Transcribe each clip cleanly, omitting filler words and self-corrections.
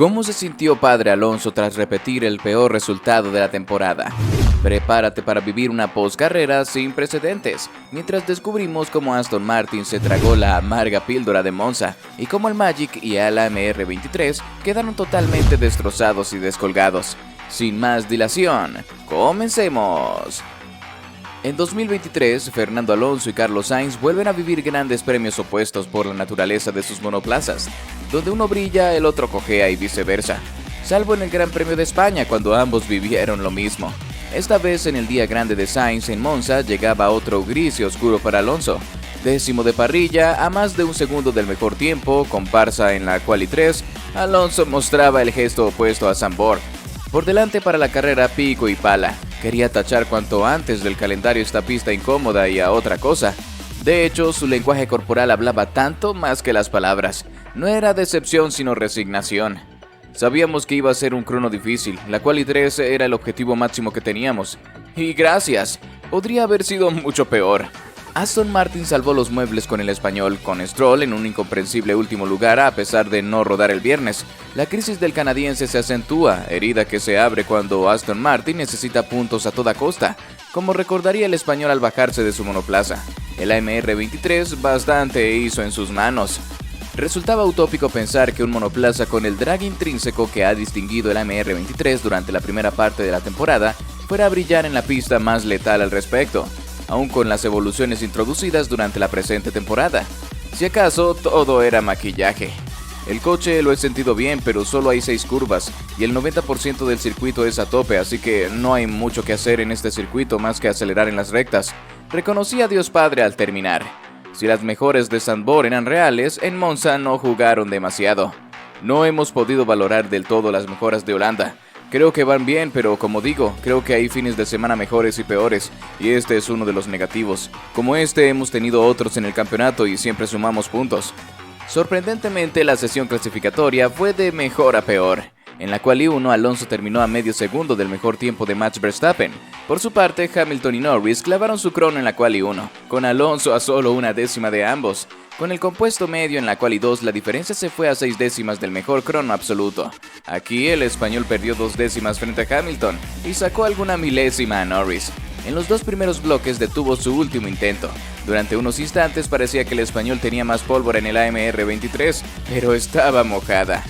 ¿Cómo se sintió Padre Alonso tras repetir el peor resultado de la temporada? Prepárate para vivir una poscarrera sin precedentes, mientras descubrimos cómo Aston Martin se tragó la amarga píldora de Monza y cómo el Magic y el AMR23 quedaron totalmente destrozados y descolgados. Sin más dilación, ¡comencemos! En 2023, Fernando Alonso y Carlos Sainz vuelven a vivir grandes premios opuestos por la naturaleza de sus monoplazas, donde uno brilla, el otro cojea y viceversa, salvo en el Gran Premio de España cuando ambos vivieron lo mismo. Esta vez en el día grande de Sainz en Monza llegaba otro gris y oscuro para Alonso, décimo de parrilla a más de un segundo del mejor tiempo, comparsa en la Quali 3, Alonso mostraba el gesto opuesto a Zandvoort. Por delante para la carrera pico y pala, quería tachar cuanto antes del calendario esta pista incómoda y a otra cosa. De hecho, su lenguaje corporal hablaba tanto más que las palabras. No era decepción sino resignación. Sabíamos que iba a ser un crono difícil, la Quali 3 era el objetivo máximo que teníamos. Y gracias, podría haber sido mucho peor. Aston Martin salvó los muebles con el español, con Stroll en un incomprensible último lugar a pesar de no rodar el viernes. La crisis del canadiense se acentúa, herida que se abre cuando Aston Martin necesita puntos a toda costa, como recordaría el español al bajarse de su monoplaza. El AMR23 bastante hizo en sus manos. Resultaba utópico pensar que un monoplaza con el drag intrínseco que ha distinguido el AMR23 durante la primera parte de la temporada fuera a brillar en la pista más letal al respecto, aún con las evoluciones introducidas durante la presente temporada. Si acaso, todo era maquillaje. El coche lo he sentido bien, pero solo hay 6 curvas, y el 90% del circuito es a tope, así que no hay mucho que hacer en este circuito más que acelerar en las rectas. Reconocí a Dios Padre al terminar. Si las mejores de Zandvoort eran reales, en Monza no jugaron demasiado. No hemos podido valorar del todo las mejoras de Holanda. Creo que van bien, pero como digo, creo que hay fines de semana mejores y peores, y este es uno de los negativos. Como este hemos tenido otros en el campeonato y siempre sumamos puntos. Sorprendentemente, la sesión clasificatoria fue de mejor a peor. En la Quali 1, Alonso terminó a medio segundo del mejor tiempo de Max Verstappen. Por su parte, Hamilton y Norris clavaron su crono en la Quali 1, con Alonso a solo una décima de ambos. Con el compuesto medio en la Quali 2, la diferencia se fue a 6 décimas del mejor crono absoluto. Aquí el español perdió 2 décimas frente a Hamilton y sacó alguna milésima a Norris. En los 2 primeros bloques detuvo su último intento. Durante unos instantes parecía que el español tenía más pólvora en el AMR23, pero estaba mojada.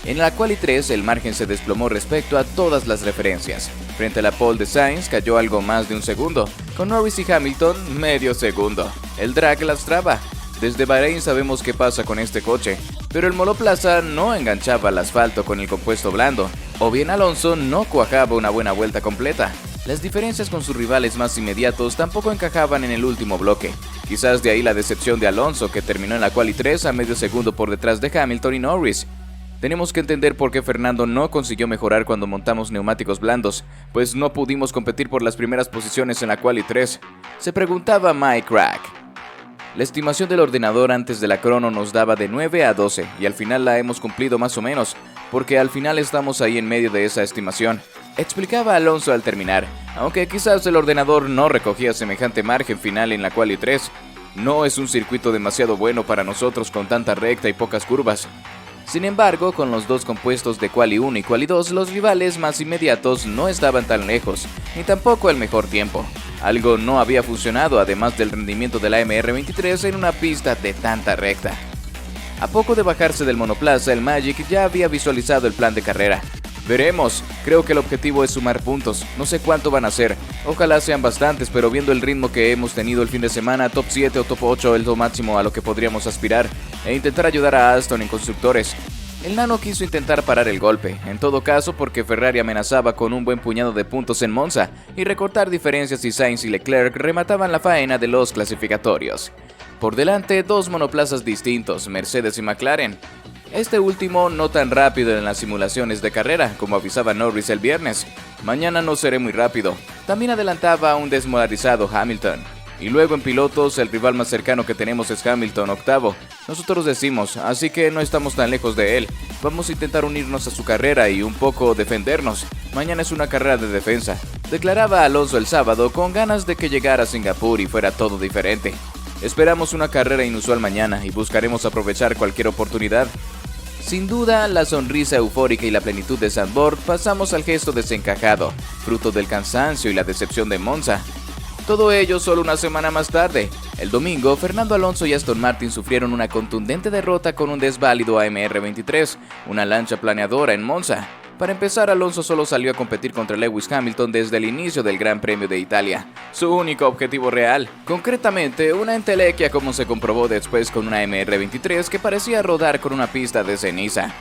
En la Quali 3 el margen se desplomó respecto a todas las referencias. Frente a la pole de Sainz cayó algo más de un segundo, con Norris y Hamilton medio segundo. El drag lastraba. Desde Bahrein sabemos qué pasa con este coche, pero el monoplaza no enganchaba al asfalto con el compuesto blando, o bien Alonso no cuajaba una buena vuelta completa. Las diferencias con sus rivales más inmediatos tampoco encajaban en el último bloque. Quizás de ahí la decepción de Alonso, que terminó en la Quali 3 a medio segundo por detrás de Hamilton y Norris. Tenemos que entender por qué Fernando no consiguió mejorar cuando montamos neumáticos blandos, pues no pudimos competir por las primeras posiciones en la Quali 3. Se preguntaba Mike Crack. La estimación del ordenador antes de la crono nos daba de 9 a 12 y al final la hemos cumplido más o menos, porque al final estamos ahí en medio de esa estimación, explicaba Alonso al terminar, aunque quizás el ordenador no recogía semejante margen final en la Quali 3. No es un circuito demasiado bueno para nosotros con tanta recta y pocas curvas. Sin embargo, con los 2 compuestos de Quali 1 y Quali 2, los rivales más inmediatos no estaban tan lejos, ni tampoco el mejor tiempo. Algo no había funcionado, además del rendimiento del AMR23 en una pista de tanta recta. A poco de bajarse del monoplaza, el Magic ya había visualizado el plan de carrera. Veremos, creo que el objetivo es sumar puntos, no sé cuánto van a ser, ojalá sean bastantes, pero viendo el ritmo que hemos tenido el fin de semana, top 7 o top 8 es lo máximo a lo que podríamos aspirar, e intentar ayudar a Aston en constructores. El nano quiso intentar parar el golpe, en todo caso porque Ferrari amenazaba con un buen puñado de puntos en Monza, y recortar diferencias si Sainz y Leclerc remataban la faena de los clasificatorios. Por delante, 2 monoplazas distintos, Mercedes y McLaren. Este último no tan rápido en las simulaciones de carrera, como avisaba Norris el viernes. Mañana no seré muy rápido. También adelantaba a un desmoralizado Hamilton. Y luego en pilotos, el rival más cercano que tenemos es Hamilton, octavo. Nosotros decimos, así que no estamos tan lejos de él. Vamos a intentar unirnos a su carrera y un poco defendernos. Mañana es una carrera de defensa, declaraba Alonso el sábado con ganas de que llegara a Singapur y fuera todo diferente. Esperamos una carrera inusual mañana y buscaremos aprovechar cualquier oportunidad. Sin duda, la sonrisa eufórica y la plenitud de Zandvoort pasamos al gesto desencajado, fruto del cansancio y la decepción de Monza. Todo ello solo una semana más tarde. El domingo, Fernando Alonso y Aston Martin sufrieron una contundente derrota con un desválido AMR23, una lancha planeadora en Monza. Para empezar, Alonso solo salió a competir contra Lewis Hamilton desde el inicio del Gran Premio de Italia, su único objetivo real. Concretamente, una entelequia como se comprobó después con una AMR23 que parecía rodar con una pista de ceniza.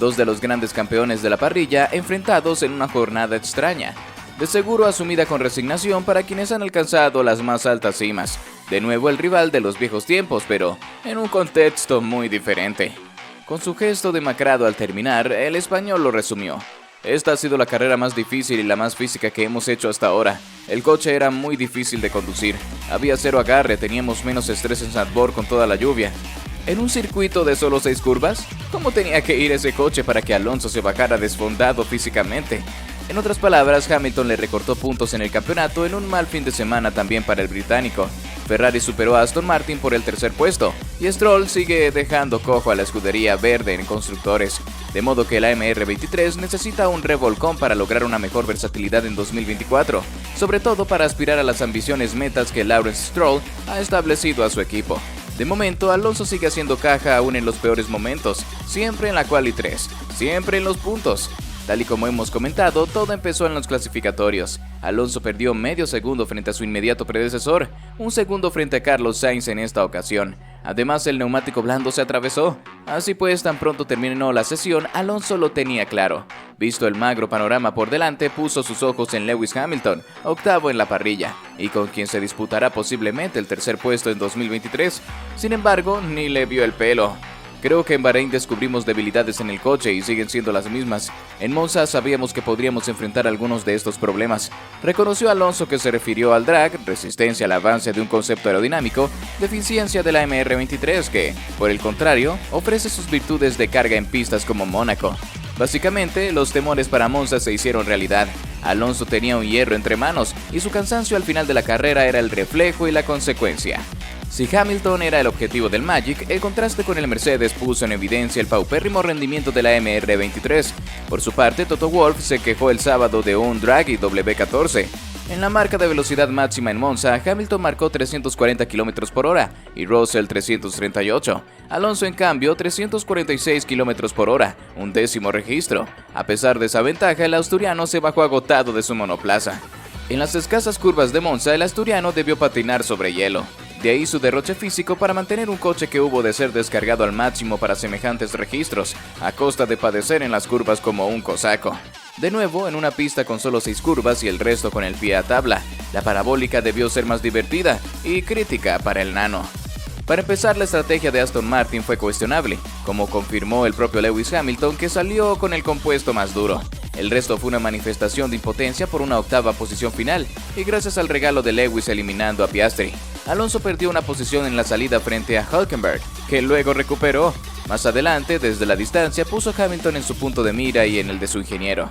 Dos de los grandes campeones de la parrilla enfrentados en una jornada extraña. De seguro asumida con resignación para quienes han alcanzado las más altas cimas. De nuevo el rival de los viejos tiempos, pero en un contexto muy diferente. Con su gesto demacrado al terminar, el español lo resumió. Esta ha sido la carrera más difícil y la más física que hemos hecho hasta ahora. El coche era muy difícil de conducir. Había cero agarre, teníamos menos estrés en Zandvoort con toda la lluvia. ¿En un circuito de solo 6 curvas? ¿Cómo tenía que ir ese coche para que Alonso se bajara desfondado físicamente? En otras palabras, Hamilton le recortó puntos en el campeonato en un mal fin de semana también para el británico. Ferrari superó a Aston Martin por el tercer puesto, y Stroll sigue dejando cojo a la escudería verde en constructores, de modo que la AMR23 necesita un revolcón para lograr una mejor versatilidad en 2024, sobre todo para aspirar a las ambiciones metas que Lawrence Stroll ha establecido a su equipo. De momento, Alonso sigue haciendo caja aún en los peores momentos, siempre en la quali 3, siempre en los puntos. Tal y como hemos comentado, todo empezó en los clasificatorios. Alonso perdió medio segundo frente a su inmediato predecesor, un segundo frente a Carlos Sainz en esta ocasión. Además, el neumático blando se atravesó. Así pues, tan pronto terminó la sesión, Alonso lo tenía claro. Visto el magro panorama por delante, puso sus ojos en Lewis Hamilton, octavo en la parrilla, y con quien se disputará posiblemente el tercer puesto en 2023. Sin embargo, ni le vio el pelo. Creo que en Bahrein descubrimos debilidades en el coche y siguen siendo las mismas. En Monza sabíamos que podríamos enfrentar algunos de estos problemas. Reconoció Alonso que se refirió al drag, resistencia al avance de un concepto aerodinámico, deficiencia de la MR23 que, por el contrario, ofrece sus virtudes de carga en pistas como Mónaco. Básicamente, los temores para Monza se hicieron realidad. Alonso tenía un hierro entre manos y su cansancio al final de la carrera era el reflejo y la consecuencia. Si Hamilton era el objetivo del Magic, el contraste con el Mercedes puso en evidencia el paupérrimo rendimiento de la MR23. Por su parte, Toto Wolff se quejó el sábado de un Draghi W14. En la marca de velocidad máxima en Monza, Hamilton marcó 340 km/h y Russell 338. Alonso, en cambio, 346 km/h, un décimo registro. A pesar de esa ventaja, el asturiano se bajó agotado de su monoplaza. En las escasas curvas de Monza, el asturiano debió patinar sobre hielo. De ahí su derroche físico para mantener un coche que hubo de ser descargado al máximo para semejantes registros, a costa de padecer en las curvas como un cosaco. De nuevo, en una pista con solo 6 curvas y el resto con el pie a tabla, la parabólica debió ser más divertida y crítica para el nano. Para empezar, la estrategia de Aston Martin fue cuestionable, como confirmó el propio Lewis Hamilton, que salió con el compuesto más duro. El resto fue una manifestación de impotencia por una octava posición final, y gracias al regalo de Lewis eliminando a Piastri. Alonso perdió una posición en la salida frente a Hülkenberg, que luego recuperó. Más adelante, desde la distancia, puso a Hamilton en su punto de mira y en el de su ingeniero.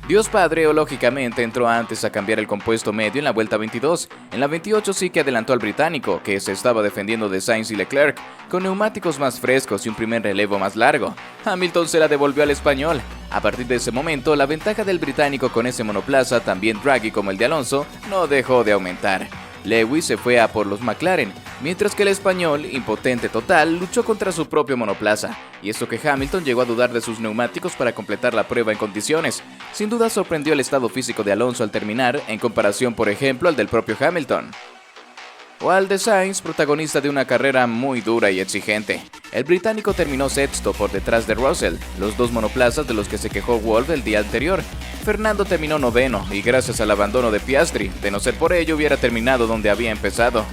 Dios Padre, lógicamente, entró antes a cambiar el compuesto medio en la vuelta 22. En la 28 sí que adelantó al británico, que se estaba defendiendo de Sainz y Leclerc, con neumáticos más frescos y un primer relevo más largo. Hamilton se la devolvió al español. A partir de ese momento, la ventaja del británico con ese monoplaza, también draggy como el de Alonso, no dejó de aumentar. Lewis se fue a por los McLaren, mientras que el español, impotente total, luchó contra su propio monoplaza, y eso que Hamilton llegó a dudar de sus neumáticos para completar la prueba en condiciones. Sin duda sorprendió el estado físico de Alonso al terminar, en comparación por ejemplo al del propio Hamilton. O al de Sainz, protagonista de una carrera muy dura y exigente. El británico terminó sexto por detrás de Russell, los dos monoplazas de los que se quejó Wolff el día anterior. Fernando terminó noveno y gracias al abandono de Piastri, de no ser por ello hubiera terminado donde había empezado.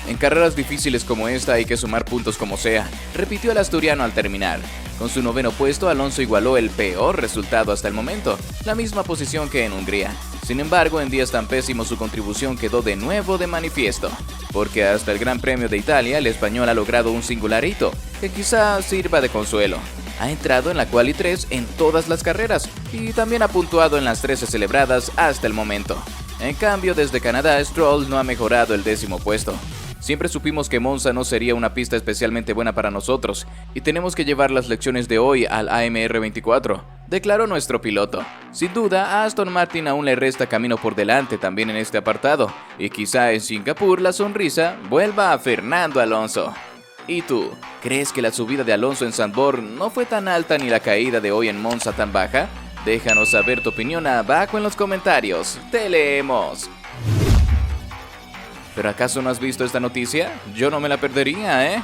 En carreras difíciles como esta hay que sumar puntos como sea, repitió el asturiano al terminar. Con su noveno puesto, Alonso igualó el peor resultado hasta el momento, la misma posición que en Hungría. Sin embargo, en días tan pésimos su contribución quedó de nuevo de manifiesto, porque hasta el Gran Premio de Italia el español ha logrado un singular hito, que quizá sirva de consuelo. Ha entrado en la quali 3 en todas las carreras y también ha puntuado en las 13 celebradas hasta el momento. En cambio, desde Canadá, Stroll no ha mejorado el 10º puesto. Siempre supimos que Monza no sería una pista especialmente buena para nosotros, y tenemos que llevar las lecciones de hoy al AMR24, declaró nuestro piloto. Sin duda, a Aston Martin aún le resta camino por delante también en este apartado, y quizá en Singapur la sonrisa vuelva a Fernando Alonso. ¿Y tú? ¿Crees que la subida de Alonso en Zandvoort no fue tan alta ni la caída de hoy en Monza tan baja? Déjanos saber tu opinión abajo en los comentarios. ¡Te leemos! ¿Pero acaso no has visto esta noticia? Yo no me la perdería, ¿eh?